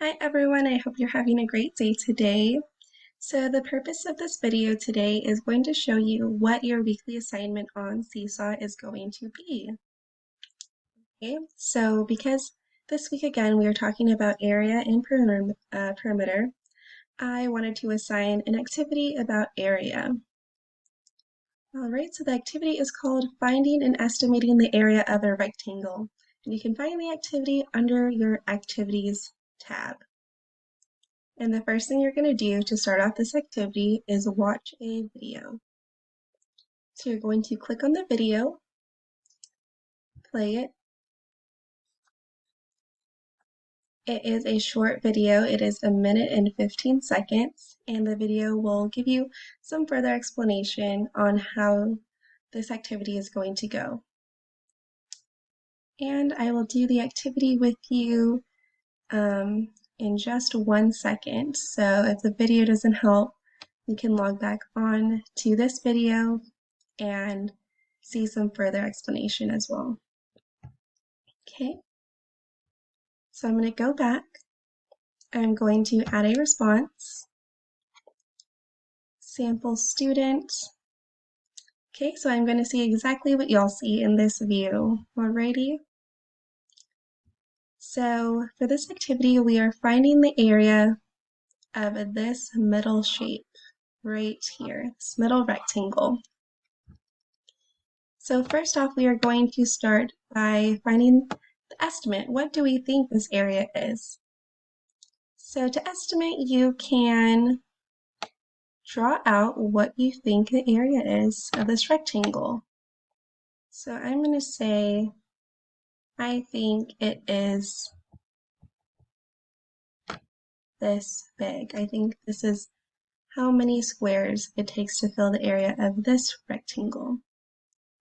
Hi everyone, I hope you're having a great day today. So the purpose of this video today is going to show you what your weekly assignment on SeeSaw is going to be. Okay, so because this week again we are talking about area and perimeter, I wanted to assign an activity about area. Alright, so the activity is called Finding and Estimating the Area of a Rectangle. And you can find the activity under your Activities tab. And the first thing you're going to do to start off this activity is watch a video. So you're going to click on the video, play it. It is a short video. It is 1 minute and 15 seconds, and the video will give you some further explanation on how this activity is going to go. And I will do the activity with you in just 1 second. So if the video doesn't help, you can log back on to this video and see some further explanation as well. Okay, so I'm going to go back. I'm going to add a response, sample student. Okay, so I'm going to see exactly what y'all see in this view. Alrighty. So for this activity, we are finding the area of this middle shape right here, this middle rectangle. So first off, we are going to start by finding the estimate. What do we think this area is? So to estimate, you can draw out what you think the area is of this rectangle. So I'm going to say, I think it is this big. I think this is how many squares it takes to fill the area of this rectangle.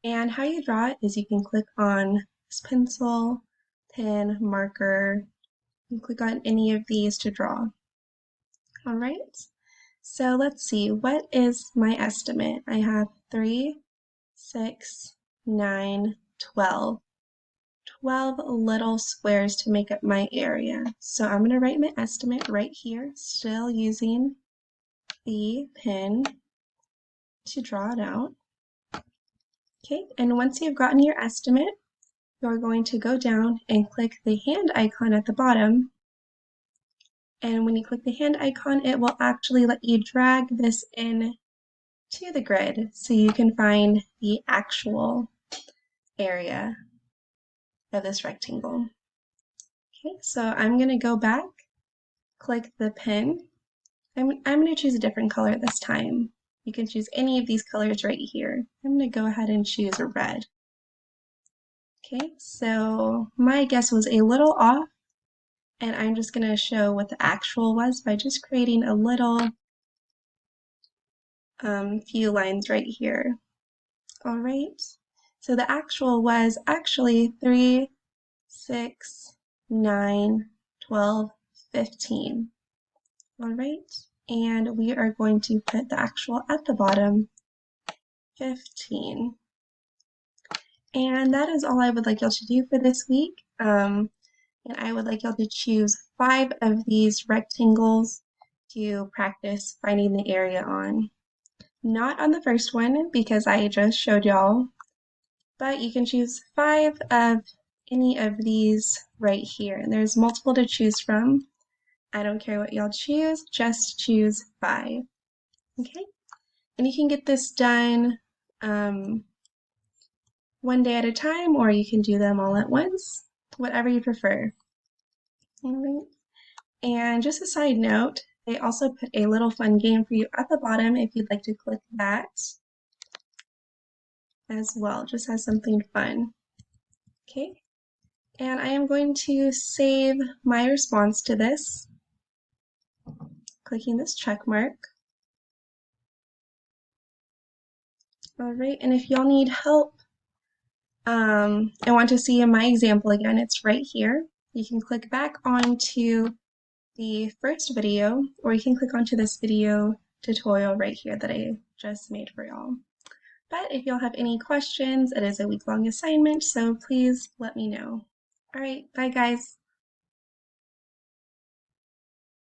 And how you draw it is you can click on this pencil, pen, marker. You can click on any of these to draw. All right, so let's see, what is my estimate? I have 3, 6, 9, 12. 12 little squares to make up my area. So I'm going to write my estimate right here, still using the pen to draw it out. Okay, and once you've gotten your estimate, you're going to go down and click the hand icon at the bottom. And when you click the hand icon, it will actually let you drag this in to the grid so you can find the actual area of this rectangle. Okay, so I'm going to go back, click the pen. I'm going to choose a different color this time. You can choose any of these colors right here. I'm going to go ahead and choose a red. Okay, so my guess was a little off, and I'm just going to show what the actual was by just creating a little few lines right here. All right, so the actual was actually 3, 6, 9, 12, 15. All right, and we are going to put the actual at the bottom, 15. And that is all I would like y'all to do for this week. And I would like y'all to choose 5 of these rectangles to practice finding the area on. Not on the first one because I just showed y'all, but you can choose 5 of any of these right here. And there's multiple to choose from. I don't care what y'all choose, just choose 5. Okay? And you can get this done one day at a time, or you can do them all at once, whatever you prefer. All right. And just a side note, they also put a little fun game for you at the bottom if you'd like to click that as well, just as something fun. Okay, and I am going to save my response to this, clicking this check mark. All right, and if y'all need help and want to see my example again, it's right here. You can click back onto the first video, or you can click onto this video tutorial right here that I just made for y'all. But if y'all have any questions, it is a week-long assignment, so please let me know. All right, bye guys.